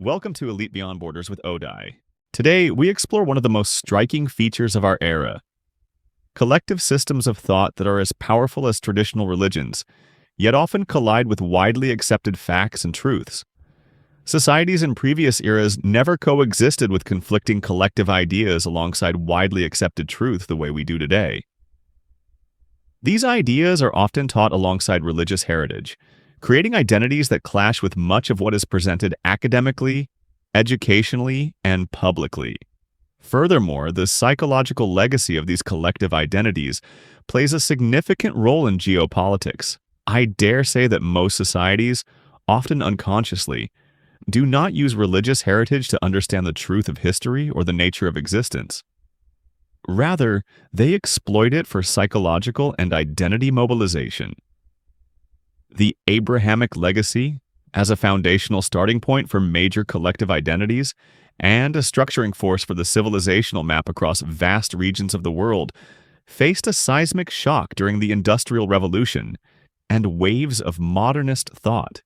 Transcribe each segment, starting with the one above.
Welcome to Elite Beyond Borders with Odai. Today, we explore one of the most striking features of our era: collective systems of thought that are as powerful as traditional religions, yet often collide with widely accepted facts and truths. Societies in previous eras never coexisted with conflicting collective ideas alongside widely accepted truth the way we do today. These ideas are often taught alongside religious heritage, creating identities that clash with much of what is presented academically, educationally, and publicly. Furthermore, the psychological legacy of these collective identities plays a significant role in geopolitics. I dare say that most societies, often unconsciously, do not use religious heritage to understand the truth of history or the nature of existence. Rather, they exploit it for psychological and identity mobilization. The Abrahamic legacy, as a foundational starting point for major collective identities and a structuring force for the civilizational map across vast regions of the world, faced a seismic shock during the Industrial Revolution and waves of modernist thought.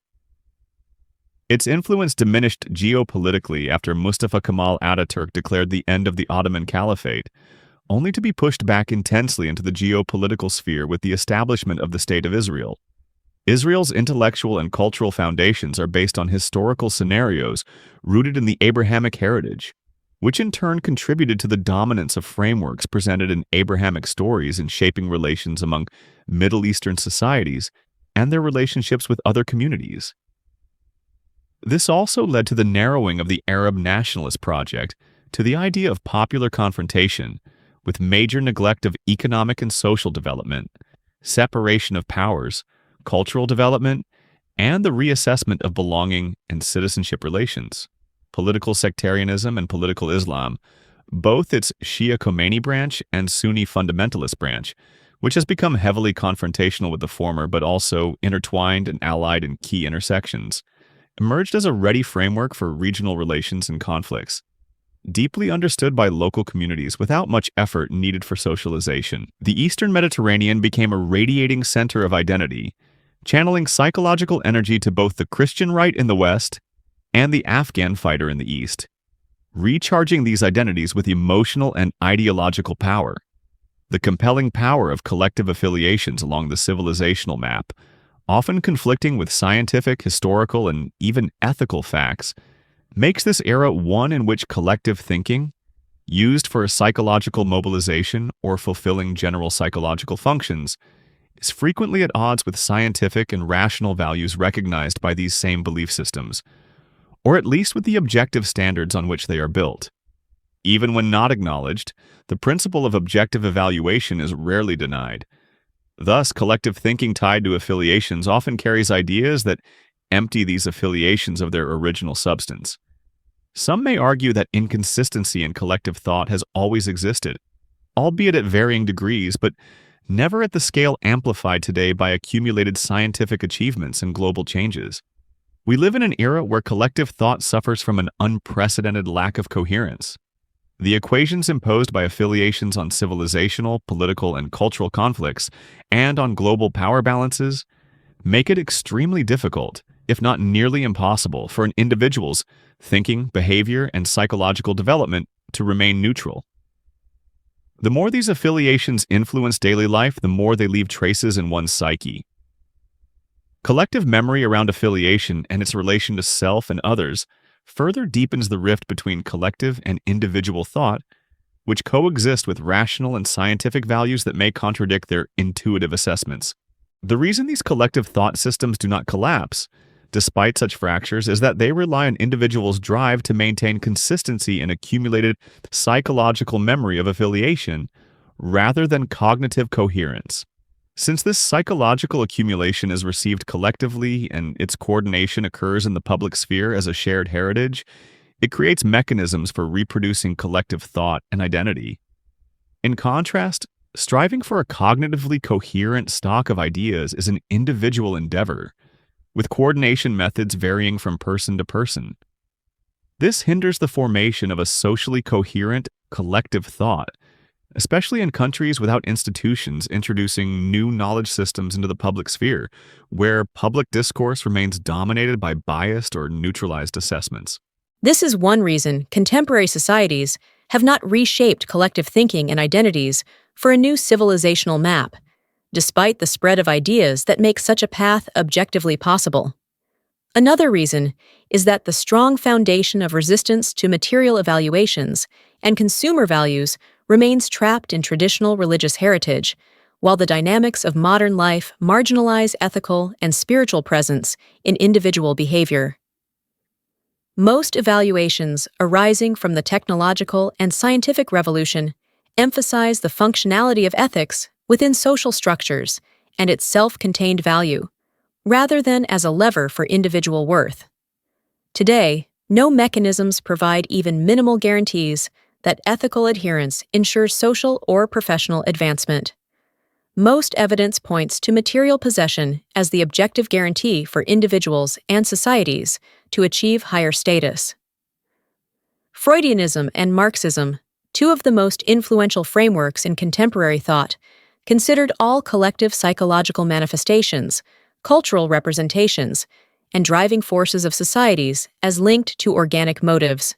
Its influence diminished geopolitically after Mustafa Kemal Ataturk declared the end of the Ottoman Caliphate, only to be pushed back intensely into the geopolitical sphere with the establishment of the State of Israel. Israel's intellectual and cultural foundations are based on historical scenarios rooted in the Abrahamic heritage, which in turn contributed to the dominance of frameworks presented in Abrahamic stories in shaping relations among Middle Eastern societies and their relationships with other communities. This also led to the narrowing of the Arab nationalist project to the idea of popular confrontation, with major neglect of economic and social development, separation of powers, cultural development, and the reassessment of belonging and citizenship relations. Political sectarianism and political Islam, both its Shia Khomeini branch and Sunni fundamentalist branch, which has become heavily confrontational with the former but also intertwined and allied in key intersections, emerged as a ready framework for regional relations and conflicts, deeply understood by local communities without much effort needed for socialization. The Eastern Mediterranean became a radiating center of identity, channeling psychological energy to both the Christian right in the West and the Afghan fighter in the East, recharging these identities with emotional and ideological power. The compelling power of collective affiliations along the civilizational map, often conflicting with scientific, historical, and even ethical facts, makes this era one in which collective thinking, used for psychological mobilization or fulfilling general psychological functions, is frequently at odds with scientific and rational values recognized by these same belief systems, or at least with the objective standards on which they are built. Even when not acknowledged, the principle of objective evaluation is rarely denied. Thus, collective thinking tied to affiliations often carries ideas that empty these affiliations of their original substance. Some may argue that inconsistency in collective thought has always existed, albeit at varying degrees, but never at the scale amplified today by accumulated scientific achievements and global changes. We live in an era where collective thought suffers from an unprecedented lack of coherence. The equations imposed by affiliations on civilizational, political, and cultural conflicts, and on global power balances, make it extremely difficult, if not nearly impossible, for an individual's thinking, behavior, and psychological development to remain neutral. The more these affiliations influence daily life, the more they leave traces in one's psyche. Collective memory around affiliation and its relation to self and others further deepens the rift between collective and individual thought, which coexist with rational and scientific values that may contradict their intuitive assessments. The reason these collective thought systems do not collapse, despite such fractures, is that they rely on individuals' drive to maintain consistency in accumulated psychological memory of affiliation, rather than cognitive coherence. Since this psychological accumulation is received collectively and its coordination occurs in the public sphere as a shared heritage, it creates mechanisms for reproducing collective thought and identity. In contrast, striving for a cognitively coherent stock of ideas is an individual endeavor, with coordination methods varying from person to person. This hinders the formation of a socially coherent, collective thought, especially in countries without institutions introducing new knowledge systems into the public sphere, where public discourse remains dominated by biased or neutralized assessments. This is one reason contemporary societies have not reshaped collective thinking and identities for a new civilizational map, despite the spread of ideas that make such a path objectively possible. Another reason is that the strong foundation of resistance to material evaluations and consumer values remains trapped in traditional religious heritage, while the dynamics of modern life marginalize ethical and spiritual presence in individual behavior. Most evaluations arising from the technological and scientific revolution emphasize the functionality of ethics within social structures and its self-contained value, rather than as a lever for individual worth. Today, no mechanisms provide even minimal guarantees that ethical adherence ensures social or professional advancement. Most evidence points to material possession as the objective guarantee for individuals and societies to achieve higher status. Freudianism and Marxism, two of the most influential frameworks in contemporary thought, considered all collective psychological manifestations, cultural representations, and driving forces of societies as linked to organic motives,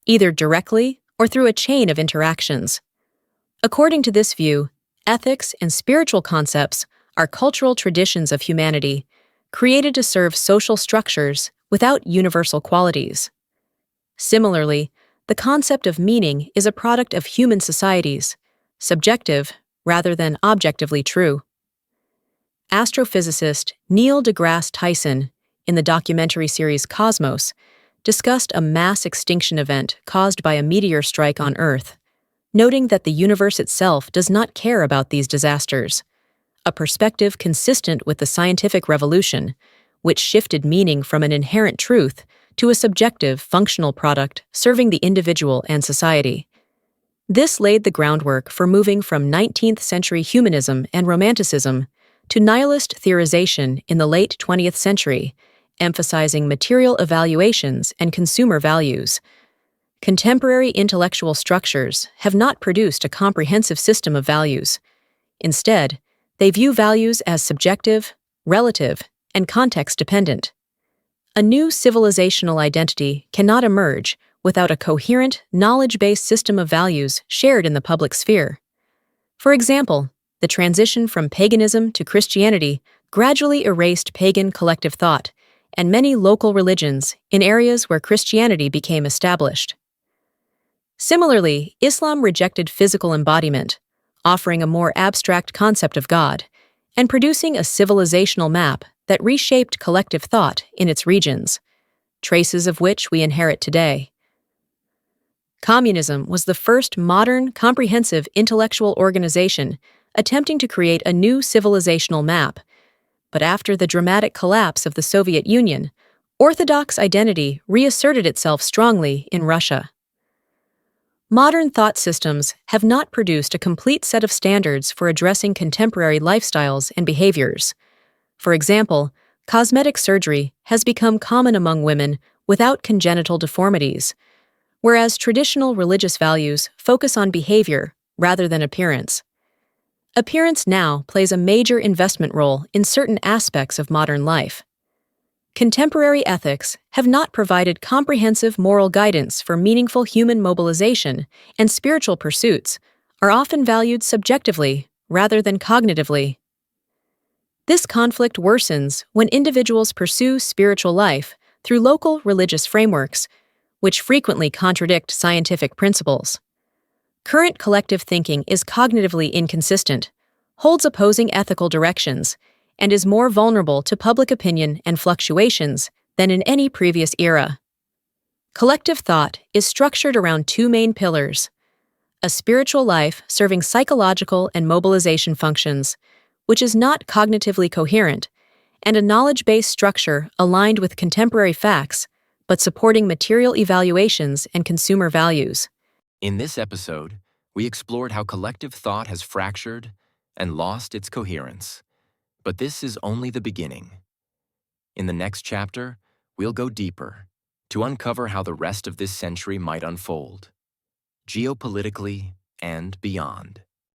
either directly or through a chain of interactions. According to this view, ethics and spiritual concepts are cultural traditions of humanity, created to serve social structures without universal qualities. Similarly, the concept of meaning is a product of human societies, subjective rather than objectively true. Astrophysicist Neil deGrasse Tyson, in the documentary series Cosmos, discussed a mass extinction event caused by a meteor strike on Earth, noting that the universe itself does not care about these disasters, a perspective consistent with the scientific revolution, which shifted meaning from an inherent truth to a subjective, functional product serving the individual and society. This laid the groundwork for moving from 19th century humanism and romanticism to nihilist theorization in the late 20th century, emphasizing material evaluations and consumer values. Contemporary intellectual structures have not produced a comprehensive system of values. Instead, they view values as subjective, relative, and context-dependent. A new civilizational identity cannot emerge without a coherent, knowledge-based system of values shared in the public sphere. For example, the transition from paganism to Christianity gradually erased pagan collective thought and many local religions in areas where Christianity became established. Similarly, Islam rejected physical embodiment, offering a more abstract concept of God, and producing a civilizational map that reshaped collective thought in its regions, traces of which we inherit today. Communism was the first modern, comprehensive intellectual organization attempting to create a new civilizational map, but after the dramatic collapse of the Soviet Union, orthodox identity reasserted itself strongly in Russia. Modern thought systems have not produced a complete set of standards for addressing contemporary lifestyles and behaviors. For example, cosmetic surgery has become common among women without congenital deformities, whereas traditional religious values focus on behavior rather than appearance. Appearance now plays a major investment role in certain aspects of modern life. Contemporary ethics have not provided comprehensive moral guidance for meaningful human mobilization, and spiritual pursuits are often valued subjectively rather than cognitively. This conflict worsens when individuals pursue spiritual life through local religious frameworks, which frequently contradict scientific principles. Current collective thinking is cognitively inconsistent, holds opposing ethical directions, and is more vulnerable to public opinion and fluctuations than in any previous era. Collective thought is structured around two main pillars: a spiritual life serving psychological and mobilization functions, which is not cognitively coherent, and a knowledge-based structure aligned with contemporary facts, but supporting material evaluations and consumer values. In this episode, we explored how collective thought has fractured and lost its coherence. But this is only the beginning. In the next chapter, we'll go deeper to uncover how the rest of this century might unfold, geopolitically and beyond.